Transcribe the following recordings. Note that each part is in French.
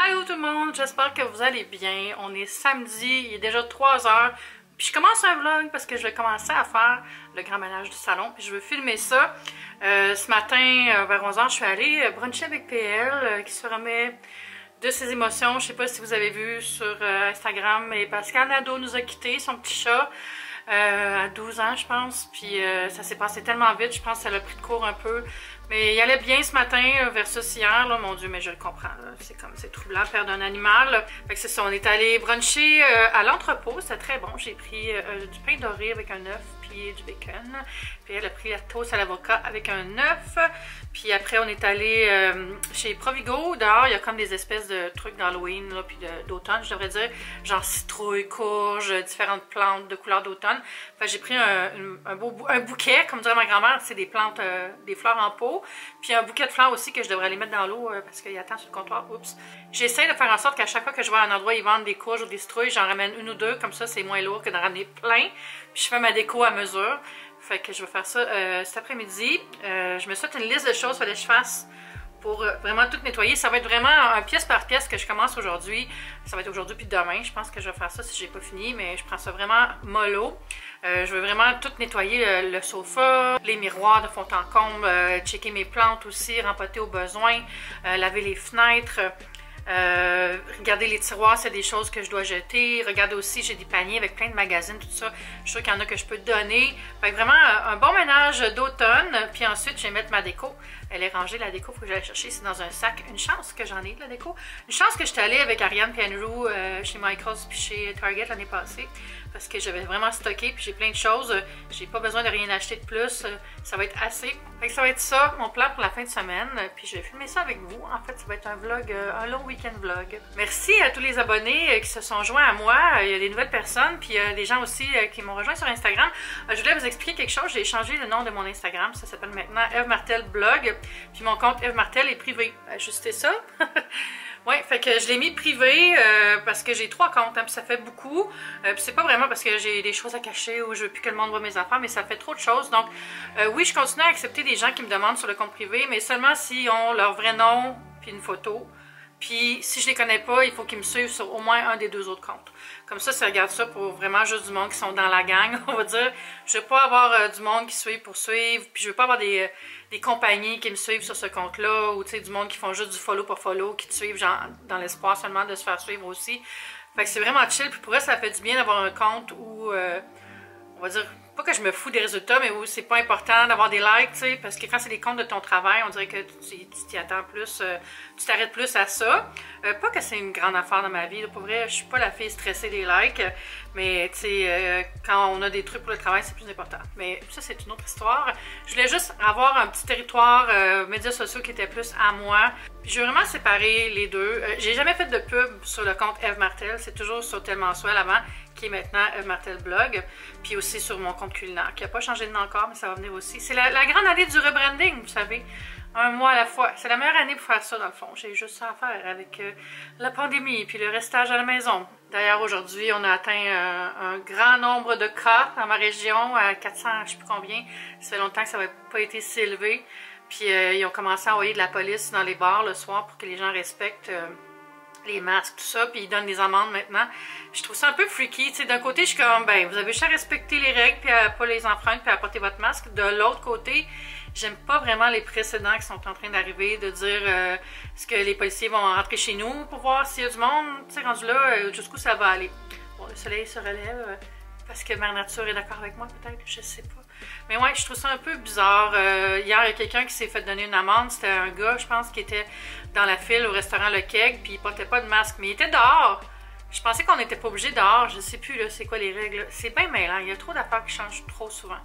Allô tout le monde, j'espère que vous allez bien. On est samedi, il est déjà 3 heures. Puis je commence un vlog parce que je vais commencer à faire le grand ménage du salon. Puis je veux filmer ça. Ce matin, vers 11 h, je suis allée bruncher avec PL qui se remet de ses émotions. Je sais pas si vous avez vu sur Instagram, mais Pascal Nadeau nous a quittés, son petit chat. À 12 ans, je pense. Puis ça s'est passé tellement vite, je pense que ça l'a pris de court un peu. Mais il allait bien ce matin versus hier, là, mon Dieu, mais je le comprends. C'est comme, c'est troublant perdre un animal. Là. Fait que c'est ça, on est allé bruncher à l'entrepôt, c'était très bon. J'ai pris du pain doré avec un œuf, puis du bacon. Puis elle a pris la toast à l'avocat avec un œuf. Puis après, on est allé chez Provigo. Dehors, il y a comme des espèces de trucs d'Halloween, puis d'automne, je devrais dire. Genre citrouille, courge, différentes plantes de couleur d'automne. Fait que j'ai pris un bouquet, comme dirait ma grand-mère, c'est des plantes, des fleurs en pot. Puis un bouquet de fleurs aussi que je devrais aller mettre dans l'eau parce qu'il y a tant sur le comptoir. Oups. J'essaie de faire en sorte qu'à chaque fois que je vois un endroit où ils vendent des courges ou des citrouilles, j'en ramène une ou deux. Comme ça, c'est moins lourd que d'en ramener plein. Puis je fais ma déco à mesure. Fait que je vais faire ça cet après-midi. Je me souhaite une liste de choses qu'il fallait que je fasse pour vraiment tout nettoyer. Ça va être vraiment un pièce par pièce que je commence aujourd'hui. Ça va être aujourd'hui puis demain. Je pense que je vais faire ça si j'ai pas fini, mais je prends ça vraiment mollo. Je veux vraiment tout nettoyer, le sofa, les miroirs de fond en comble, checker mes plantes aussi, rempoter au besoin, laver les fenêtres. Regarder les tiroirs, c'est des choses que je dois jeter. Regardez aussi, j'ai des paniers avec plein de magazines, tout ça. Je suis sûre qu'il y en a que je peux donner. Fait que vraiment un bon ménage d'automne. Puis ensuite, je vais mettre ma déco. Elle est rangée, la déco, il faut que j'aille chercher. C'est dans un sac. Une chance que j'en ai de la déco. Une chance que j'étais allée avec Ariane et Andrew chez Michaels puis chez Target l'année passée. Parce que j'avais vraiment stocké, puis j'ai plein de choses. J'ai pas besoin de rien acheter de plus. Ça va être assez. Fait que ça va être ça, mon plan pour la fin de semaine. Puis je vais filmer ça avec vous. En fait, ça va être un vlog, un long week-end vlog. Merci à tous les abonnés qui se sont joints à moi. Il y a des nouvelles personnes, puis des gens aussi qui m'ont rejoint sur Instagram. Je voulais vous expliquer quelque chose. J'ai changé le nom de mon Instagram. Ça s'appelle maintenant Eve Martel Blog. Puis mon compte Eve Martel est privé. Ajustez ça. Ouais, fait que je l'ai mis privé parce que j'ai 3 comptes, hein, puis ça fait beaucoup. Puis c'est pas vraiment parce que j'ai des choses à cacher ou je veux plus que le monde voit mes affaires, mais ça fait trop de choses. Donc oui, je continue à accepter des gens qui me demandent sur le compte privé, mais seulement s'ils ont leur vrai nom puis une photo. Puis si je les connais pas, il faut qu'ils me suivent sur au moins un des 2 autres comptes. Comme ça regarde ça pour vraiment juste du monde qui sont dans la gang, on va dire. Je veux pas avoir du monde qui suit pour suivre, puis je veux pas avoir des compagnies qui me suivent sur ce compte-là, ou tu sais, du monde qui font juste du follow pour follow, qui te suivent genre, dans l'espoir seulement de se faire suivre aussi. Fait que c'est vraiment chill, puis pour eux, ça fait du bien d'avoir un compte où, on va dire, pas que je me fous des résultats, mais où c'est pas important d'avoir des likes, tu sais, parce que quand c'est des comptes de ton travail, on dirait que tu t'y attends plus, tu t'arrêtes plus à ça. Pas que c'est une grande affaire dans ma vie, là, pour vrai, je suis pas la fille stressée des likes, mais tu sais, quand on a des trucs pour le travail, c'est plus important. Mais ça, c'est une autre histoire. Je voulais juste avoir un petit territoire médias sociaux qui était plus à moi. Puis je veux vraiment séparer les deux. J'ai jamais fait de pub sur le compte Eve Martel, c'est toujours sur Tellement Swell avant, qui est maintenant Eve Martel Blog, puis aussi sur mon compte culinaire, qui n'a pas changé de nom encore, mais ça va venir aussi. C'est la grande année du rebranding, vous savez, un mois à la fois. C'est la meilleure année pour faire ça, dans le fond. J'ai juste ça à faire avec la pandémie, puis le restage à la maison. D'ailleurs, aujourd'hui, on a atteint un grand nombre de cas dans ma région, à 400, je ne sais plus combien. Ça fait longtemps que ça n'avait pas été si élevé. Puis ils ont commencé à envoyer de la police dans les bars le soir pour que les gens respectent les masques, tout ça, puis ils donnent des amendes maintenant. Je trouve ça un peu freaky, tu sais, d'un côté, je suis comme, ben, vous avez juste à respecter les règles, puis à pas les enfreindre, puis à porter votre masque. De l'autre côté, j'aime pas vraiment les précédents qui sont en train d'arriver, de dire est-ce que les policiers vont rentrer chez nous pour voir s'il y a du monde, tu sais, rendu là, jusqu'où ça va aller. Bon, le soleil se relève, parce que Mère Nature est d'accord avec moi, peut-être, je sais pas. Mais ouais, je trouve ça un peu bizarre. Hier, il y a quelqu'un qui s'est fait donner une amende. C'était un gars, je pense, qui était dans la file au restaurant Le Keg, puis il portait pas de masque, mais il était dehors. Je pensais qu'on n'était pas obligé dehors. Je sais plus, là, c'est quoi les règles. C'est bien mêlant. Il y a trop d'affaires qui changent trop souvent.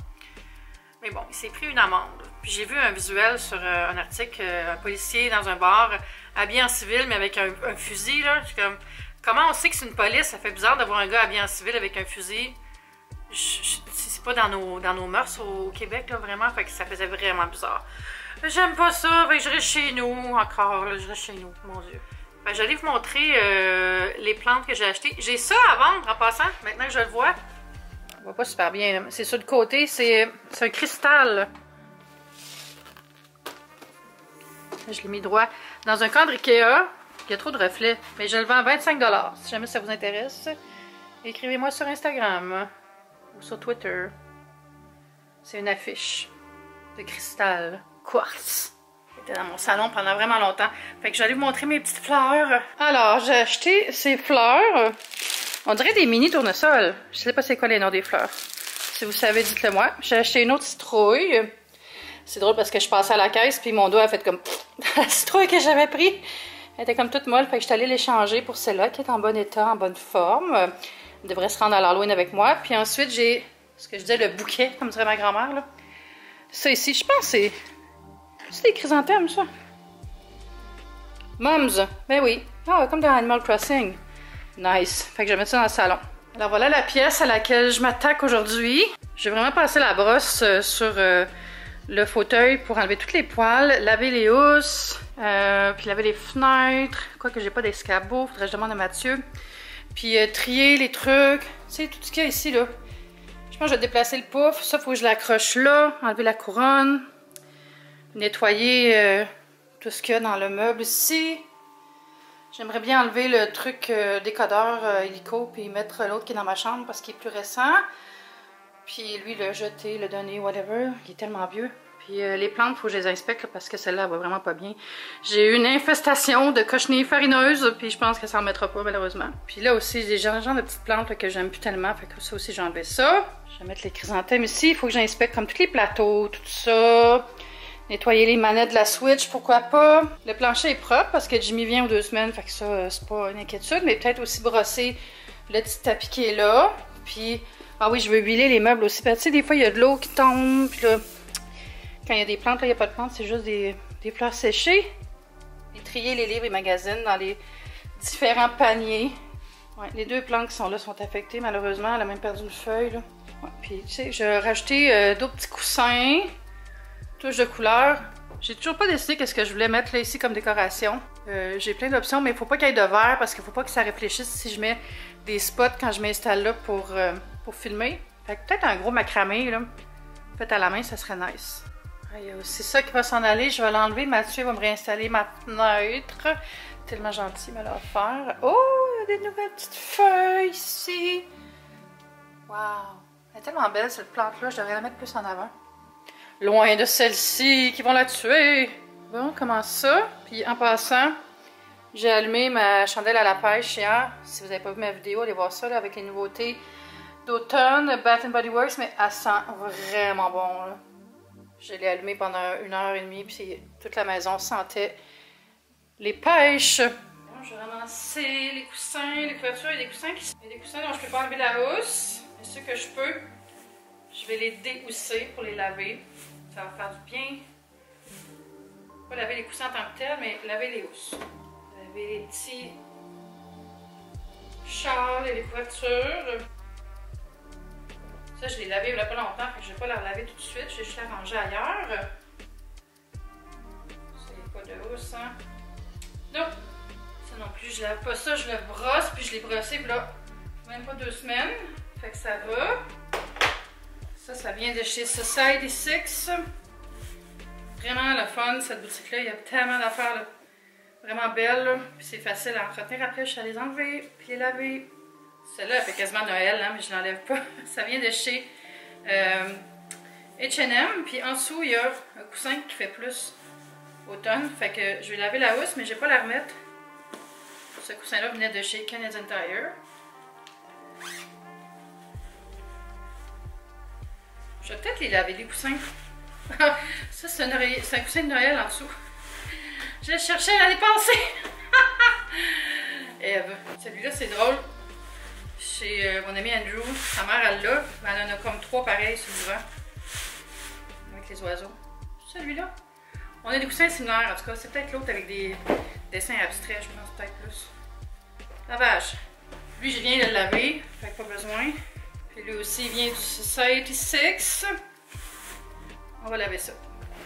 Mais bon, il s'est pris une amende. Puis j'ai vu un visuel sur un article, un policier dans un bar, habillé en civil, mais avec un fusil, là. Je suis comme, comment on sait que c'est une police? Ça fait bizarre de voir un gars habillé en civil avec un fusil. C'est pas dans nos mœurs au Québec, là, vraiment, fait que ça faisait vraiment bizarre. J'aime pas ça, fait que je reste chez nous, encore, là, je reste chez nous, mon Dieu. J'allais vous montrer les plantes que j'ai achetées. J'ai ça à vendre, en passant, maintenant que je le vois. On voit pas super bien, c'est sur le côté, c'est un cristal. Je l'ai mis droit dans un cadre Ikea. Il y a trop de reflets. Mais je le vends à 25 $. Si jamais ça vous intéresse, écrivez-moi sur Instagram ou sur Twitter. C'est une affiche de cristal quartz. J'étais dans mon salon pendant vraiment longtemps. Fait que j'allais vous montrer mes petites fleurs. Alors, j'ai acheté ces fleurs. On dirait des mini tournesols. Je sais pas c'est quoi les noms des fleurs. Si vous savez, dites-le moi. J'ai acheté une autre citrouille. C'est drôle parce que je passais à la caisse puis mon doigt a fait comme la citrouille que j'avais pris. Elle était comme toute molle. Fait que je suis allée l'échanger pour celle-là qui est en bon état, en bonne forme. Elle devrait se rendre à l'Halloween avec moi. Puis ensuite, j'ai ce que je disais, le bouquet, comme dirait ma grand-mère. Là. Ça ici, je pense c'est des chrysanthèmes, ça. Mums, ben oui. Ah, comme dans Animal Crossing. Nice. Fait que je vais mettre ça dans le salon. Alors voilà la pièce à laquelle je m'attaque aujourd'hui. J'ai vraiment passé la brosse sur le fauteuil pour enlever toutes les poils, laver les housses, puis laver les fenêtres. Quoique j'ai pas d'escabeau, faudrait que je demande à Mathieu. Puis trier les trucs. Tu sais, tout ce qu'il y a ici, là. Je pense que je vais déplacer le pouf. Ça, il faut que je l'accroche là, enlever la couronne. Nettoyer tout ce qu'il y a dans le meuble ici. J'aimerais bien enlever le truc décodeur hélico puis mettre l'autre qui est dans ma chambre parce qu'il est plus récent. Puis lui, le jeter, le donner, whatever. Il est tellement vieux. Puis les plantes, il faut que je les inspecte là, parce que celle-là, elle va vraiment pas bien. J'ai eu une infestation de cochenilles farineuses, puis je pense que ça en mettra pas malheureusement. Puis là aussi, j'ai genre de petites plantes là, que j'aime plus tellement, fait que ça aussi, j'ai enlevé ça. Je vais mettre les chrysanthèmes ici. Il faut que j'inspecte comme tous les plateaux, tout ça. Nettoyer les manettes de la Switch, pourquoi pas. Le plancher est propre parce que Jimmy vient aux 2 semaines, fait que ça, c'est pas une inquiétude. Mais peut-être aussi brosser le petit tapis qui est là. Puis, ah oui, je veux huiler les meubles aussi. Tu sais, des fois, il y a de l'eau qui tombe. Puis là, quand il y a des plantes, là, il n'y a pas de plantes, c'est juste des fleurs séchées. Et trier les livres et magazines dans les différents paniers. Ouais, les 2 plantes qui sont là sont affectées, malheureusement. Elle a même perdu une feuille, là. Ouais, puis, tu sais, j'ai rajouté d'autres petits coussins. Touche de couleur. J'ai toujours pas décidé qu'est-ce que je voulais mettre là ici comme décoration. J'ai plein d'options, mais il faut pas qu'il y ait de vert parce qu'il faut pas que ça réfléchisse si je mets des spots quand je m'installe là pour filmer. Fait que peut-être un gros macramé là, fait à la main, ça serait nice. Il y a aussi ça qui va s'en aller. Je vais l'enlever. Mathieu va me réinstaller ma fenêtre. Tellement gentil, il me l'a offert. Oh, il y a des nouvelles petites feuilles ici. Wow. Elle est tellement belle cette plante-là, je devrais la mettre plus en avant. Loin de celle-ci qui vont la tuer. Bon, on commence ça. Puis en passant, j'ai allumé ma chandelle à la pêche hier. Si vous n'avez pas vu ma vidéo, allez voir ça là, avec les nouveautés d'automne, Bath & Body Works, mais elle sent vraiment bon. Là. Je l'ai allumée pendant 1h30, puis toute la maison sentait les pêches. Bon, je vais ramasser les coussins, les couvertures. Il y a des coussins dont je ne peux pas enlever la housse. Mais ceux que je peux, je vais les déhousser pour les laver. Ça va faire du bien. Pas laver les coussins en tant que tel, mais laver les housses. Laver les petits châles et les couvertures. Ça, je l'ai lavé il n'y a pas longtemps, fait que je ne vais pas la laver tout de suite. Je vais juste la ranger ailleurs. Ça, il n'y a pas de housse, hein? Non! Ça non plus, je lave pas ça, je le brosse, puis je l'ai brossé, puis là, même pas 2 semaines. Fait que ça va. Ça vient de chez Society 6. Vraiment le fun, cette boutique-là. Il y a tellement d'affaires vraiment belles. Puis c'est facile à entretenir après. Je vais les enlever, puis les laver. Celle-là, elle fait quasiment Noël, hein, mais je ne l'enlève pas. Ça vient de chez H&M. Puis en dessous, il y a un coussin qui fait plus automne. Fait que je vais laver la housse, mais je ne vais pas la remettre. Ce coussin-là venait de chez Canadian Tire. Je vais peut-être les laver, les coussins. Ça, c'est un coussin de Noël en dessous. Je l'ai cherché l'année passée. Celui-là, c'est drôle. Chez mon ami Andrew, sa mère, elle l'a. Elle en a comme 3 pareils sur le vent. Avec les oiseaux. Celui-là. On a des coussins similaires, en tout cas. C'est peut-être l'autre avec des dessins abstraits, je pense, peut-être plus. Lavage. Lui, je viens de le laver, fait que pas besoin. Puis lui aussi, il vient du Society 6. On va laver ça.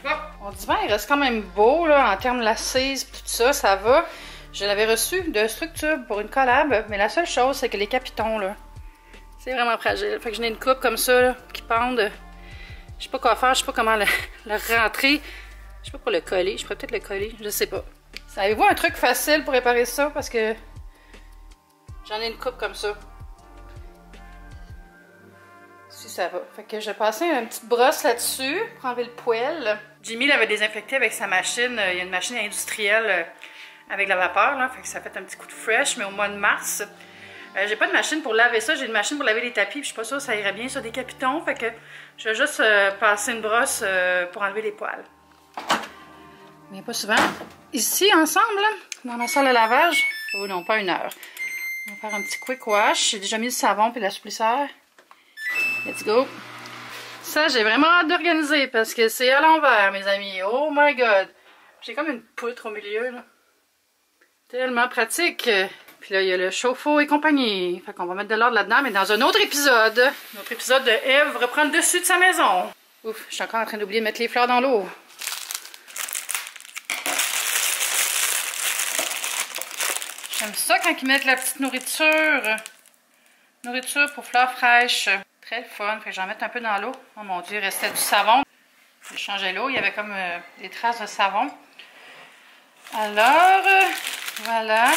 Bon, on dit bien, il reste quand même beau, là, en termes lacises, tout ça, ça va. Je l'avais reçu de Structure pour une collab, mais la seule chose, c'est que les capitons, là, c'est vraiment fragile. Fait que j'en ai une coupe comme ça, là, qui pendent. Je sais pas quoi faire, je sais pas comment le rentrer. Je sais pas pour le coller, je pourrais peut-être le coller, je sais pas. Avez-vous un truc facile pour réparer ça? Parce que j'en ai une coupe comme ça. Si ça va. Fait que je vais passer une petite brosse là-dessus pour enlever le poêle. Jimmy l'avait désinfecté avec sa machine. Il y a une machine industrielle avec la vapeur, là. Fait que ça fait un petit coup de fresh, mais au mois de mars. J'ai pas de machine pour laver ça. J'ai une machine pour laver les tapis. Puis je suis pas sûre que ça irait bien sur des capitons. Fait que je vais juste passer une brosse pour enlever les poils. Mais pas souvent. Ici, ensemble, là, dans la salle à lavage. Oh non, pas 1 heure. On va faire un petit quick wash. J'ai déjà mis le savon et l'assouplisseur. Let's go! Ça, j'ai vraiment hâte d'organiser parce que c'est à l'envers, mes amis. Oh my god! J'ai comme une poutre au milieu, là. Tellement pratique! Puis là, il y a le chauffe-eau et compagnie. Fait qu'on va mettre de l'ordre là-dedans, mais dans un autre épisode. Un autre épisode de Eve reprend le dessus de sa maison. Ouf, je suis encore en train d'oublier de mettre les fleurs dans l'eau. J'aime ça quand ils mettent la petite nourriture. Nourriture pour fleurs fraîches. Très fun. Fait que j'en mets un peu dans l'eau. Oh mon dieu, il restait du savon. J'ai changé l'eau. Il y avait comme des traces de savon. Alors, voilà.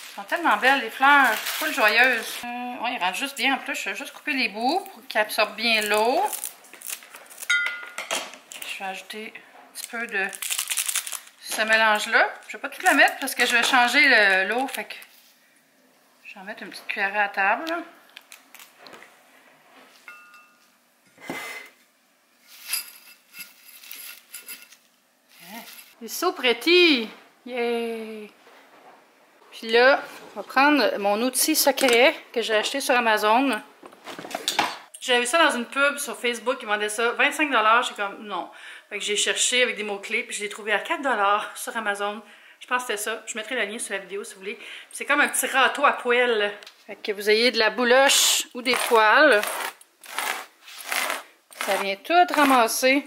Elles sont tellement belles, les fleurs. Full joyeuses. Oui, ils rentrent juste bien. En plus, je vais juste couper les bouts pour qu'ils absorbent bien l'eau. Je vais ajouter un petit peu de ce mélange-là. Je ne vais pas tout la mettre parce que je vais changer l'eau. Fait que je vais en mettre une petite cuillerée à table. It's so pretty! Yay! Puis là, on va prendre mon outil secret que j'ai acheté sur Amazon. J'avais vu ça dans une pub sur Facebook, ils vendaient ça 25 $. J'étais comme non. Fait que j'ai cherché avec des mots-clés, puis je l'ai trouvé à 4 $ sur Amazon. Je pense que c'était ça. Je mettrai le lien sur la vidéo si vous voulez. C'est comme un petit râteau à poêle. Fait que vous ayez de la bouloche ou des poils. Ça vient tout ramasser.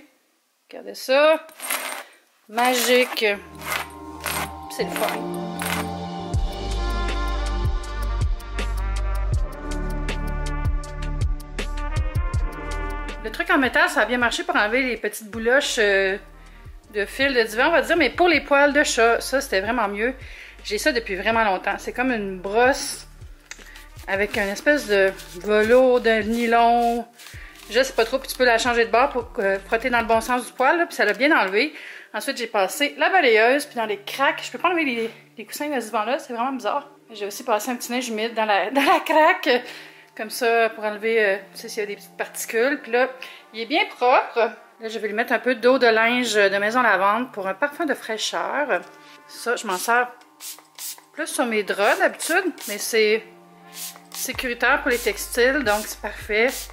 Regardez ça. Magique. C'est le fun. Le truc en métal, ça a bien marché pour enlever les petites bouloches de fil de divan, on va dire, mais pour les poils de chat, ça c'était vraiment mieux. J'ai ça depuis vraiment longtemps. C'est comme une brosse avec une espèce de velours, de nylon. Je sais pas trop, puis tu peux la changer de bord pour frotter dans le bon sens du poil, là, puis ça l'a bien enlevé. Ensuite, j'ai passé la balayeuse, puis dans les craques, je peux pas enlever les coussins de ce divan-là, c'est vraiment bizarre. J'ai aussi passé un petit neige humide dans la craque, comme ça, pour enlever, tu sais, s'il y a des petites particules. Puis là, il est bien propre. Là, je vais lui mettre un peu d'eau de linge de maison lavande pour un parfum de fraîcheur. Ça, je m'en sers plus sur mes draps d'habitude, mais c'est sécuritaire pour les textiles, donc c'est parfait. Ça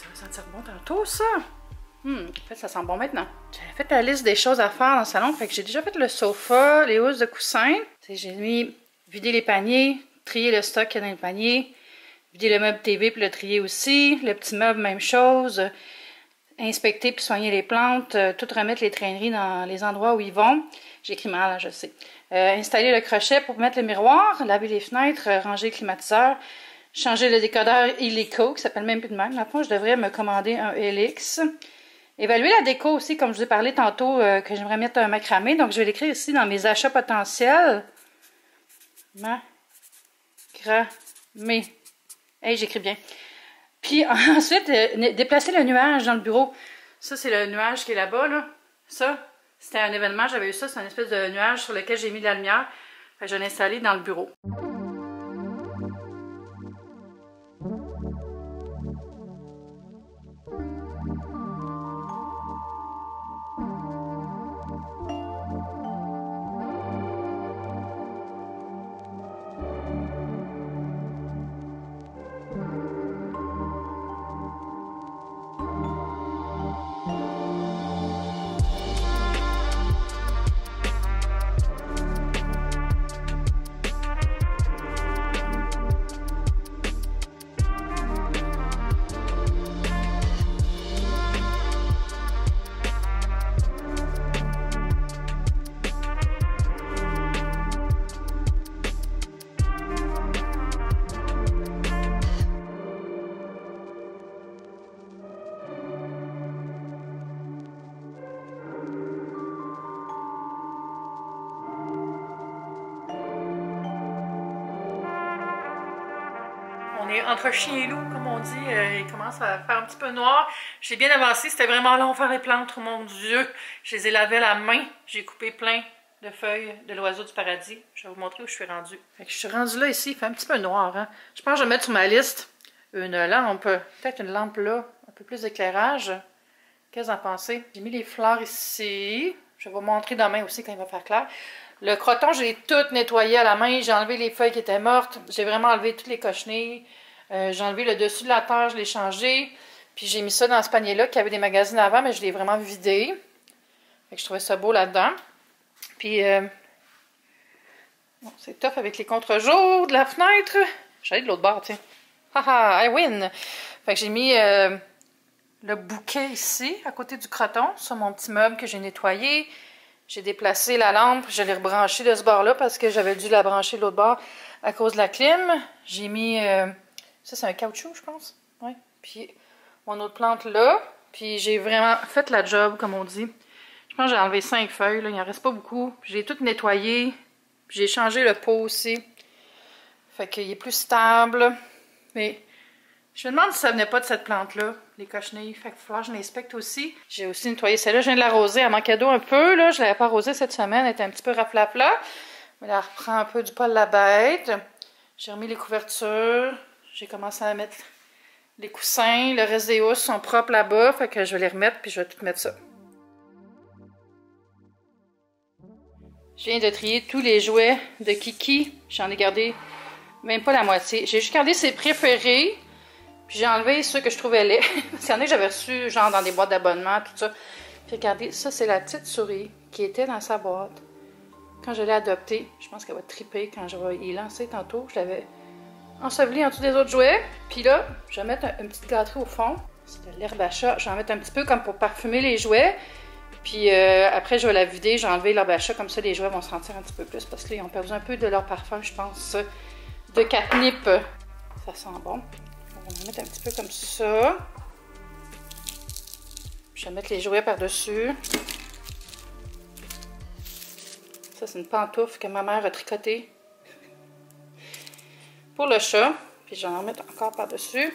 va sentir bon tantôt, ça. En fait, ça sent bon maintenant. J'avais fait la liste des choses à faire dans le salon, fait que j'ai déjà fait le sofa, les housses de coussin. J'ai mis vider les paniers, trier le stock qu'il y a dans les paniers, vider le meuble TV puis le trier aussi, le petit meuble, même chose, inspecter puis soigner les plantes, tout remettre les traîneries dans les endroits où ils vont. J'ai écrit mal, je sais. Installer le crochet pour mettre le miroir, laver les fenêtres, ranger le climatiseur, changer le décodeur Illico, qui s'appelle même plus de même. Là, je devrais me commander un Helix. Évaluer la déco aussi, comme je vous ai parlé tantôt, que j'aimerais mettre un macramé. Donc, je vais l'écrire ici dans mes achats potentiels. Macramé. Hey, j'écris bien. Puis ensuite, déplacer le nuage dans le bureau. Ça, c'est le nuage qui est là-bas, là. Ça, c'était un événement, j'avais eu ça. C'est une espèce de nuage sur lequel j'ai mis de la lumière. Fait que je l'ai installé dans le bureau. entre chien et loup, comme on dit, il commence à faire un petit peu noir. J'ai bien avancé, c'était vraiment long faire les plantes, oh mon Dieu. Je les ai lavées à la main, j'ai coupé plein de feuilles de l'oiseau du paradis. Je vais vous montrer où je suis rendue. Fait que je suis rendue là ici, il fait un petit peu noir. Hein? Je pense que je vais mettre sur ma liste une lampe, peut-être une lampe là, un peu plus d'éclairage. Qu'est-ce que vous en pensez? J'ai mis les fleurs ici. Je vais vous montrer demain aussi quand il va faire clair. Le croton, je l'ai tout nettoyé à la main. J'ai enlevé les feuilles qui étaient mortes. J'ai vraiment enlevé toutes les cochenilles. J'ai enlevé le dessus de la terre, je l'ai changé. Puis j'ai mis ça dans ce panier-là qui avait des magazines avant, mais je l'ai vraiment vidé. Fait que je trouvais ça beau là-dedans. Puis, bon, c'est tough avec les contre-jours de la fenêtre. J'allais de l'autre bord, tiens. Haha, I win! Fait que j'ai mis le bouquet ici, à côté du croton, sur mon petit meuble que j'ai nettoyé. J'ai déplacé la lampe, je l'ai rebranchée de ce bord-là parce que j'avais dû la brancher de l'autre bord à cause de la clim. J'ai mis, ça c'est un caoutchouc, je pense. Ouais. Puis mon autre plante là. Puis j'ai vraiment fait la job, comme on dit. Je pense que j'ai enlevé 5 feuilles, là. Il n'en reste pas beaucoup. J'ai tout nettoyé. J'ai changé le pot aussi. Fait qu'il est plus stable. Mais je me demande si ça venait pas de cette plante-là, les cochenilles. Fait qu'il va falloir que je l'inspecte aussi. J'ai aussi nettoyé celle-là. Je viens de l'arroser. Elle manquait d'eau un peu, là. Je ne l'avais pas arrosée cette semaine. Elle était un petit peu raflafla. Mais là, elle reprend un peu du poil de la bête. J'ai remis les couvertures. J'ai commencé à mettre les coussins. Le reste des housses sont propres là-bas. Fait que je vais les remettre puis je vais tout mettre ça. Je viens de trier tous les jouets de Kiki. J'en ai gardé même pas la moitié. J'ai juste gardé ses préférés. Puis j'ai enlevé ceux que je trouvais laids. Parce qu'il y en a que j'avais reçus genre dans des boîtes d'abonnement, tout ça. Puis regardez, ça c'est la petite souris qui était dans sa boîte. Quand je l'ai adoptée, je pense qu'elle va triper quand je vais y lancer tantôt. Je l'avais ensevelie en dessous des autres jouets. Puis là, je vais mettre une petite gâterie au fond. C'est de l'herbe à chat. Je vais en mettre un petit peu comme pour parfumer les jouets. Puis après, je vais la vider. J'ai enlevé l'herbe à chat. Comme ça, les jouets vont sentir un petit peu plus. Parce qu'ils ont perdu un peu de leur parfum, je pense, de catnip. Ça sent bon. On va en mettre un petit peu comme ça. Je vais mettre les jouets par-dessus. Ça, c'est une pantoufle que ma mère a tricotée pour le chat. Puis je vais en mettre encore par-dessus.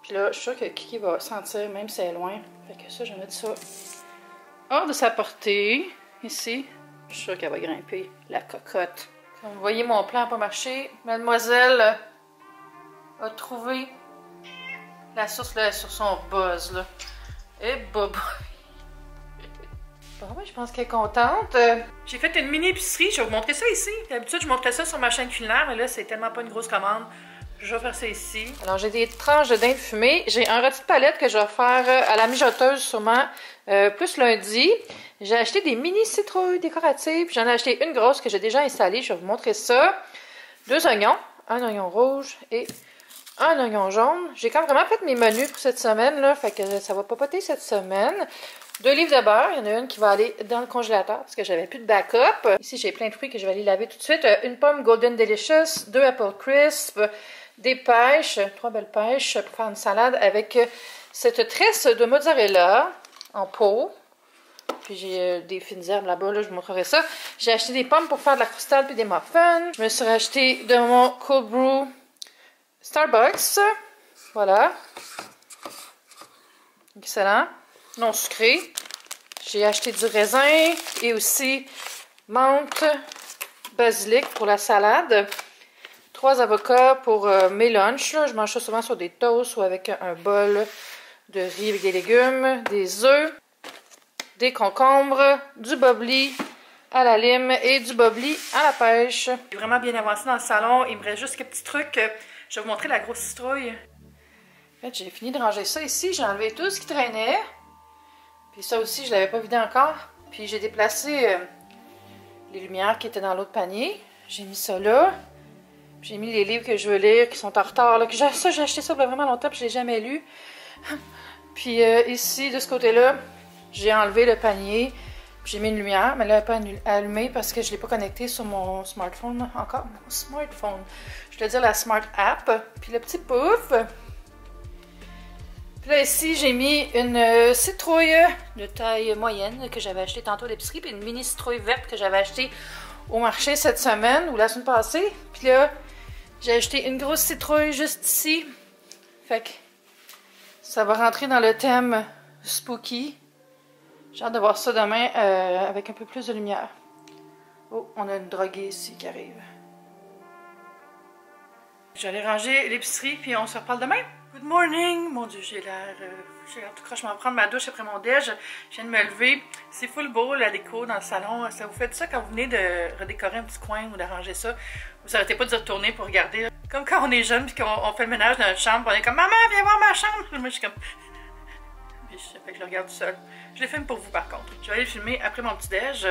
Puis là, je suis sûre que Kiki va sentir, même si elle est loin. Fait que ça, je vais mettre ça hors de sa portée, ici. Je suis sûre qu'elle va grimper, la cocotte. Comme vous voyez, mon plan n'a pas marché. Mademoiselle a trouvé la source là, sur son buzz. Là. Et bobo. Bon, je pense qu'elle est contente. J'ai fait une mini épicerie. Je vais vous montrer ça ici. D'habitude, je montrais ça sur ma chaîne culinaire, mais là, c'est tellement pas une grosse commande. Je vais faire ça ici. Alors, j'ai des tranches de dinde fumée. J'ai un rôti de palette que je vais faire à la mijoteuse sûrement, plus lundi. J'ai acheté des mini citrouilles décoratives. J'en ai acheté une grosse que j'ai déjà installée. Je vais vous montrer ça. 2 oignons, un oignon rouge et un oignon jaune. J'ai quand même vraiment fait mes menus pour cette semaine, là. Fait que ça va papoter cette semaine. 2 livres de beurre. Il y en a une qui va aller dans le congélateur parce que j'avais plus de backup. Ici, j'ai plein de fruits que je vais aller laver tout de suite. Une pomme Golden Delicious, 2 Apple Crisp, des pêches, 3 belles pêches pour faire une salade avec cette tresse de mozzarella en pot. Puis j'ai des fines herbes là-bas, là, je vous montrerai ça. J'ai acheté des pommes pour faire de la croustade puis des muffins. Je me suis racheté de mon cold brew Starbucks. Voilà. Excellent. Non sucré. J'ai acheté du raisin et aussi menthe, basilic pour la salade. 3 avocats pour mes lunchs. Là. Je mange ça souvent sur des toasts ou avec un bol de riz avec des légumes, des œufs, des concombres, du bobli à la lime et du bobli à la pêche. J'ai vraiment bien avancé dans le salon. Il me reste juste quelques petits trucs. Je vais vous montrer la grosse citrouille. En fait, j'ai fini de ranger ça ici. J'ai enlevé tout ce qui traînait. Puis ça aussi, je ne l'avais pas vidé encore. Puis j'ai déplacé les lumières qui étaient dans l'autre panier. J'ai mis ça là. J'ai mis les livres que je veux lire, qui sont en retard. Là. Ça, j'ai acheté ça il y a vraiment longtemps, puis je ne l'ai jamais lu. Puis ici, de ce côté-là, j'ai enlevé le panier. J'ai mis une lumière, mais là, elle n'est pas allumée parce que je ne l'ai pas connectée sur mon smartphone encore. Mon smartphone. Je veux dire la Smart App. Puis le petit pouf. Puis là, ici, j'ai mis une citrouille de taille moyenne que j'avais achetée tantôt à l'épicerie. Puis une mini citrouille verte que j'avais achetée au marché cette semaine ou la semaine passée. Puis là, J'ai acheté une grosse citrouille juste ici. Fait que ça va rentrer dans le thème spooky. J'ai hâte de voir ça demain avec un peu plus de lumière. Oh, on a une droguée ici qui arrive. J'allais ranger l'épicerie puis on se reparle demain. Good morning! Mon Dieu, j'ai l'air tout croche. Je vais prendre ma douche après mon déj. Je viens de me lever. C'est full beau la déco dans le salon. Ça vous fait ça quand vous venez de redécorer un petit coin ou d'arranger ça. Vous arrêtez pas de retourner pour regarder. Comme quand on est jeune puis qu'on fait le ménage dans notre chambre. On est comme « Maman, viens voir ma chambre! » Moi, je suis comme... Puis je le regarde tout seul. Je le filme pour vous par contre. Je vais aller le filmer après mon petit déj.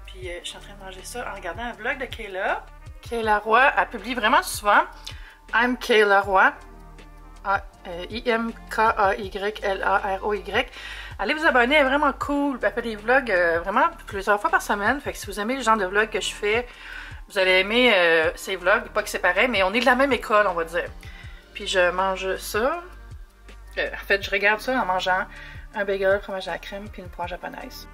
Puis je suis en train de manger ça en regardant un vlog de Kayla. Kayla Roy, elle publie vraiment souvent. I'm Kayla Roy. I-M-K-A-Y-L-A-R-O-Y. Allez vous abonner, elle est vraiment cool. Elle fait des vlogs vraiment plusieurs fois par semaine. Fait que si vous aimez le genre de vlog que je fais, vous allez aimer ces vlogs. Pas que c'est pareil, mais on est de la même école, on va dire. Puis je mange ça. En fait, je regarde ça en mangeant un bagel, fromage à la crème, puis une poire japonaise.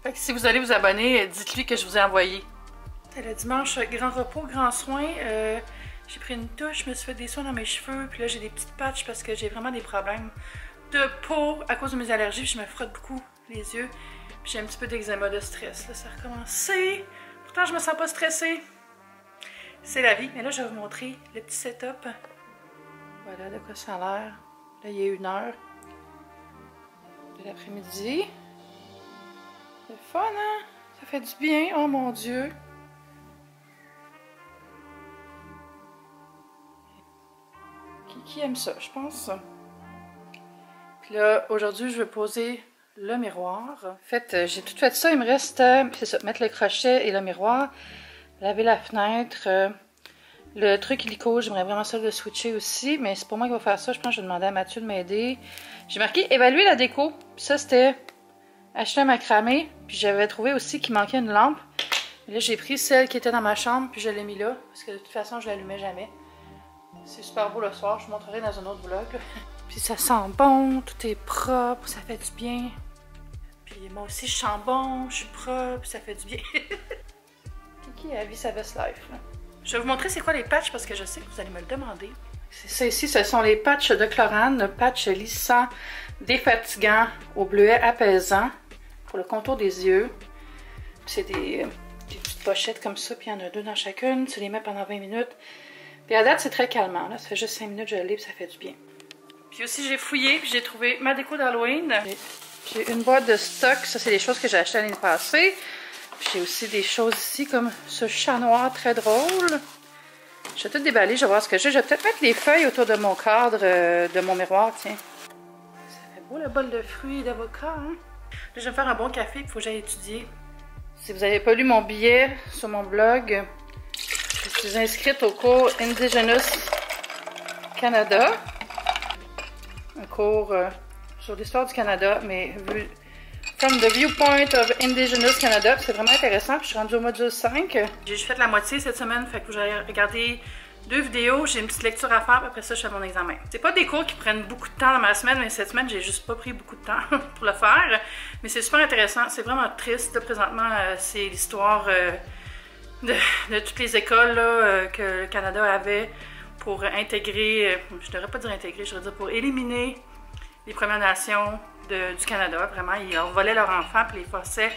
Fait que si vous allez vous abonner, dites-lui que je vous ai envoyé. C'est le dimanche, grand repos, grand soin. J'ai pris une douche, je me suis fait des soins dans mes cheveux, puis là j'ai des petites patchs parce que j'ai vraiment des problèmes de peau à cause de mes allergies, puis je me frotte beaucoup les yeux, puis j'ai un petit peu d'eczéma de stress. Là, ça a recommencé. Pourtant, je me sens pas stressée. C'est la vie. Mais là, je vais vous montrer le petit setup. Voilà de quoi ça a l'air. Là, il est 1h de l'après-midi. C'est fun, hein? Ça fait du bien. Oh mon Dieu! Qui aime ça, je pense. Puis là, aujourd'hui, je vais poser le miroir. En fait, j'ai tout fait ça. Il me reste, c'est ça, mettre le crochet et le miroir. Laver la fenêtre. Le truc illico, j'aimerais vraiment ça le switcher aussi. Mais c'est pour moi qui va faire ça. Je pense que je vais demander à Mathieu de m'aider. J'ai marqué évaluer la déco. Puis ça, c'était acheter un macramé. Puis j'avais trouvé aussi qu'il manquait une lampe. Et là, j'ai pris celle qui était dans ma chambre. Puis je l'ai mis là. Parce que de toute façon, je l'allumais jamais. C'est super beau le soir, je vous montrerai dans un autre vlog. Puis ça sent bon, tout est propre, ça fait du bien. Puis moi aussi je sens bon, je suis propre, ça fait du bien. Kiki a vu sa best life. Là. Je vais vous montrer c'est quoi les patchs parce que je sais que vous allez me le demander. C'est ça ici, ce sont les patchs de Chlorane, le patch lissant, défatigant, au bleuet apaisant pour le contour des yeux. C'est des petites pochettes comme ça, puis il y en a 2 dans chacune. Tu les mets pendant 20 minutes. Puis à date, c'est très calmant. Là. Ça fait juste 5 minutes que je l'ai, puis ça fait du bien. Puis aussi, j'ai fouillé, puis j'ai trouvé ma déco d'Halloween. J'ai une boîte de stock. Ça, c'est des choses que j'ai achetées l'année passée. J'ai aussi des choses ici, comme ce chat noir très drôle. Je vais tout déballer, je vais voir ce que j'ai. Je vais peut-être mettre les feuilles autour de mon cadre, de mon miroir, tiens. Ça fait beau, le bol de fruits et d'avocat, hein? Là, je vais me faire un bon café, il faut que j'aille étudier. Si vous n'avez pas lu mon billet sur mon blog... Je suis inscrite au cours Indigenous Canada, un cours sur l'histoire du Canada, mais vu from the viewpoint of Indigenous Canada, c'est vraiment intéressant. Puis je suis rendue au module 5. J'ai juste fait la moitié cette semaine, fait que j'ai regardé 2 vidéos, j'ai une petite lecture à faire, puis après ça je fais mon examen. C'est pas des cours qui prennent beaucoup de temps dans ma semaine, mais cette semaine j'ai juste pas pris beaucoup de temps pour le faire. Mais c'est super intéressant, c'est vraiment triste. Là, présentement, c'est l'histoire... De toutes les écoles là, que le Canada avait pour intégrer, je devrais pas dire intégrer, je devrais dire pour éliminer les Premières Nations du Canada. Vraiment, ils volaient leurs enfants et les forçaient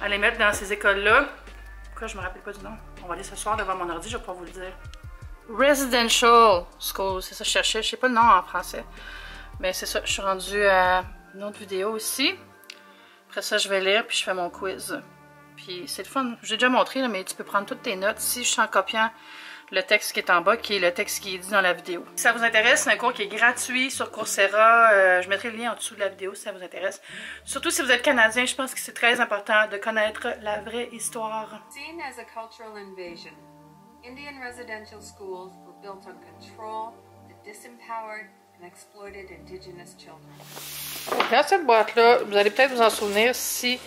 à les mettre dans ces écoles-là. Pourquoi je me rappelle pas du nom? On va aller ce soir devant mon ordi, je vais pouvoir vous le dire. Residential School, c'est ça que je cherchais, je sais pas le nom en français. Mais c'est ça, je suis rendue à une autre vidéo aussi. Après ça, je vais lire puis je fais mon quiz. Puis c'est le fun, j'ai déjà montré, là, mais tu peux prendre toutes tes notes ici, juste en copiant le texte qui est en bas, qui est le texte qui est dit dans la vidéo. Si ça vous intéresse, c'est un cours qui est gratuit sur Coursera. Je mettrai le lien en dessous de la vidéo si ça vous intéresse. Surtout si vous êtes Canadien, je pense que c'est très important de connaître la vraie histoire. Seen as a cultural invasion, Indian residential schools were built on control, the disempowered and exploited Indigenous children. Dans cette boîte-là, vous allez peut-être vous en souvenir si...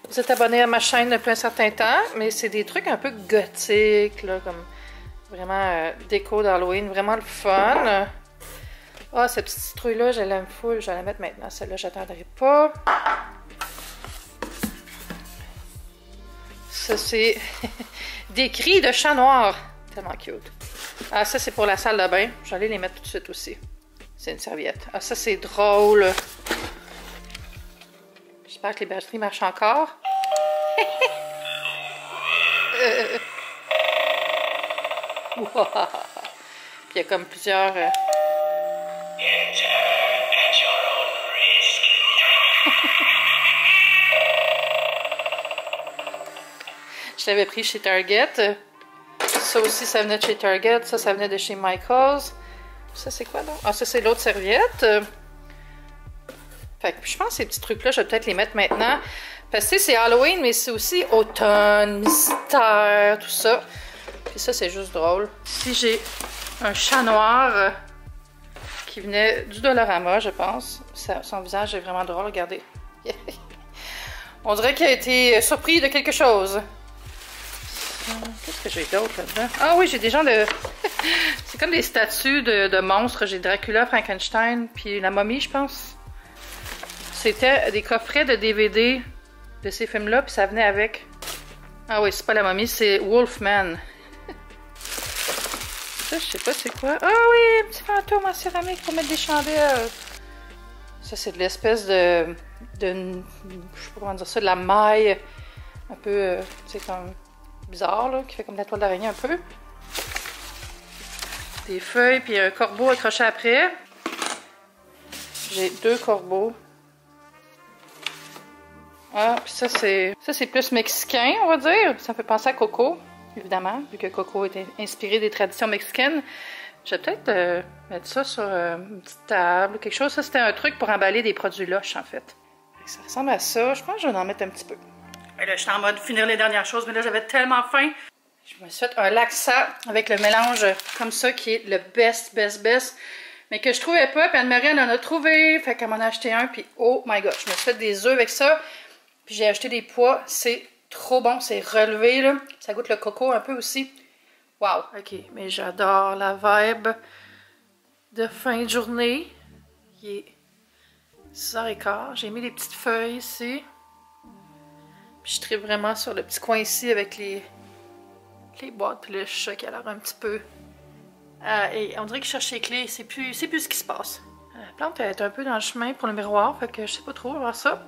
Vous êtes abonné à ma chaîne depuis un certain temps, mais c'est des trucs un peu gothiques, là, comme vraiment déco d'Halloween, vraiment le fun. Ah, cette petite citrouille-là, je l'aime full, je vais la mettre maintenant. Celle-là, j'attendrai pas. Ça, c'est des cris de chat noir. Tellement cute. Ah, ça, c'est pour la salle de bain. J'allais les mettre tout de suite aussi. C'est une serviette. Ah, ça, c'est drôle. J'espère que les batteries marchent encore. Wow. Puis il y a comme plusieurs... Je l'avais pris chez Target. Ça aussi, ça venait de chez Target. Ça venait de chez Michaels. Ça, c'est quoi, donc? Ah, ça, c'est l'autre serviette. Fait que je pense que ces petits trucs-là, je vais peut-être les mettre maintenant. Parce que c'est Halloween, mais c'est aussi automne, mystère, tout ça. Puis ça, c'est juste drôle. Ici, j'ai un chat noir qui venait du Dollarama, je pense. Son visage est vraiment drôle, regardez. On dirait qu'il a été surpris de quelque chose. Qu'est-ce que j'ai d'autre là-dedans? Ah oui, j'ai des gens de... C'est comme des statues de monstres. J'ai Dracula, Frankenstein, puis la momie, je pense. C'était des coffrets de DVD de ces films-là, puis ça venait avec... Ah oui, c'est pas la momie, c'est Wolfman. Ça, je sais pas c'est quoi. Ah oui, un petit fantôme en céramique pour mettre des chandelles. Ça, c'est de l'espèce de... Je sais pas comment dire ça, de la maille. Un peu, c'est comme... bizarre, là, qui fait comme la toile d'araignée un peu. Des feuilles, puis un corbeau accroché après. J'ai 2 corbeaux. Ah, puis ça, c'est plus mexicain, on va dire. Ça me fait penser à Coco, évidemment, vu que Coco était inspiré des traditions mexicaines. Je vais peut-être mettre ça sur une petite table ou quelque chose. Ça, c'était un truc pour emballer des produits loches, en fait. Ça ressemble à ça. Je pense que je vais en mettre un petit peu. Et là, j'étais en mode finir les dernières choses, mais là, j'avais tellement faim. Je me suis fait un laxant avec le mélange comme ça, qui est le best, mais que je trouvais pas. Puis Anne-Marie, elle en a trouvé, fait qu'elle m'en a acheté un, puis oh my god, je me suis fait des œufs avec ça. Puis j'ai acheté des pois, c'est trop bon, c'est relevé, là. Ça goûte le coco un peu aussi. Wow, ok, mais j'adore la vibe de fin de journée. Il est 6h15, j'ai mis des petites feuilles ici. Puis je tripe vraiment sur le petit coin ici avec les boîtes, puis le chat qui a l'air un petit peu... et on dirait que je cherche les clés, c'est plus ce qui se passe. La plante est un peu dans le chemin pour le miroir, fait que je sais pas trop voir ça.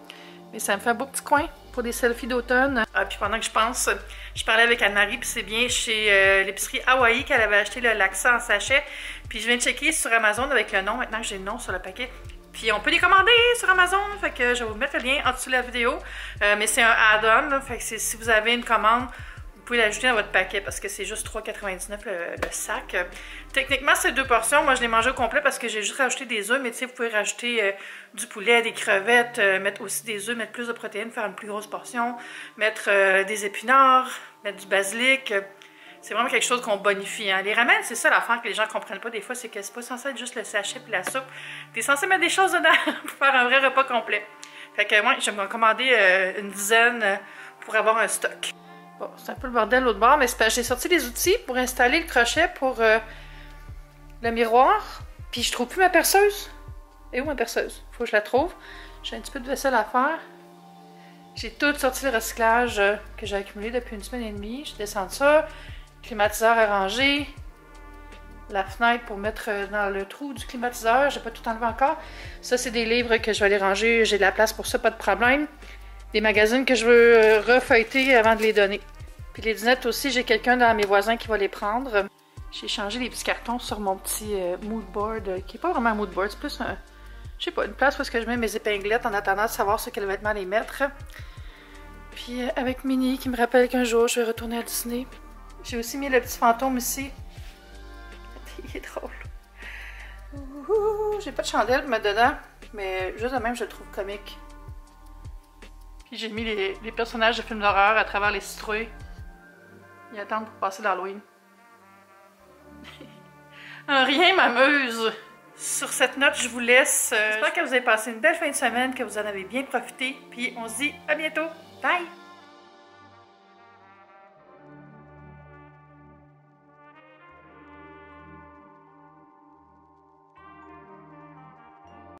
Mais ça me fait un beau petit coin pour des selfies d'automne. Ah, puis pendant que je pense, je parlais avec Anne-Marie, puis c'est bien chez l'épicerie Hawaii qu'elle avait acheté le laxant en sachet. Puis je viens de checker sur Amazon avec le nom, maintenant que j'ai le nom sur le paquet. Puis on peut les commander sur Amazon, fait que je vais vous mettre le lien en dessous de la vidéo. Mais c'est un add-on, fait que si vous avez une commande, vous pouvez l'ajouter dans votre paquet parce que c'est juste 3,99 le sac. Techniquement, c'est 2 portions. Moi, je l'ai mangé au complet parce que j'ai juste rajouté des œufs. Mais tu sais, vous pouvez rajouter du poulet, des crevettes, mettre aussi des œufs, mettre plus de protéines, faire une plus grosse portion, mettre des épinards, mettre du basilic. C'est vraiment quelque chose qu'on bonifie. Hein. Les ramen, c'est ça l'affaire que les gens ne comprennent pas des fois, c'est que c'est pas censé être juste le sachet puis la soupe. T'es censé mettre des choses dedans pour faire un vrai repas complet. Fait que moi, je vais me commander une dizaine pour avoir un stock. Bon, c'est un peu le bordel l'autre bord, mais c'est parce que j'ai sorti les outils pour installer le crochet pour le miroir. Puis je trouve plus ma perceuse. Et où ma perceuse? Faut que je la trouve. J'ai un petit peu de vaisselle à faire. J'ai tout sorti le recyclage que j'ai accumulé depuis 1 semaine et demie. Je descends ça. Climatiseur arrangé. La fenêtre pour mettre dans le trou du climatiseur. J'ai pas tout enlevé encore. Ça, c'est des livres que je vais aller ranger. J'ai de la place pour ça, pas de problème. Des magazines que je veux refeuilleter avant de les donner. Puis les lunettes aussi, j'ai quelqu'un dans mes voisins qui va les prendre. J'ai changé les petits cartons sur mon petit mood board, qui n'est pas vraiment un mood board, c'est plus un... Je sais pas, une place où est-ce que je mets mes épinglettes en attendant de savoir sur quel vêtement les mettre. Puis avec Minnie qui me rappelle qu'un jour je vais retourner à Disney. J'ai aussi mis le petit fantôme ici. Il est drôle. J'ai pas de chandelle pour mettre dedans, mais juste de même je le trouve comique. Puis j'ai mis les personnages de films d'horreur à travers les citrouilles. Ils attendent pour passer l'Halloween. Rien m'amuse. Sur cette note, je vous laisse. J'espère que vous avez passé une belle fin de semaine, que vous en avez bien profité. Puis on se dit à bientôt. Bye!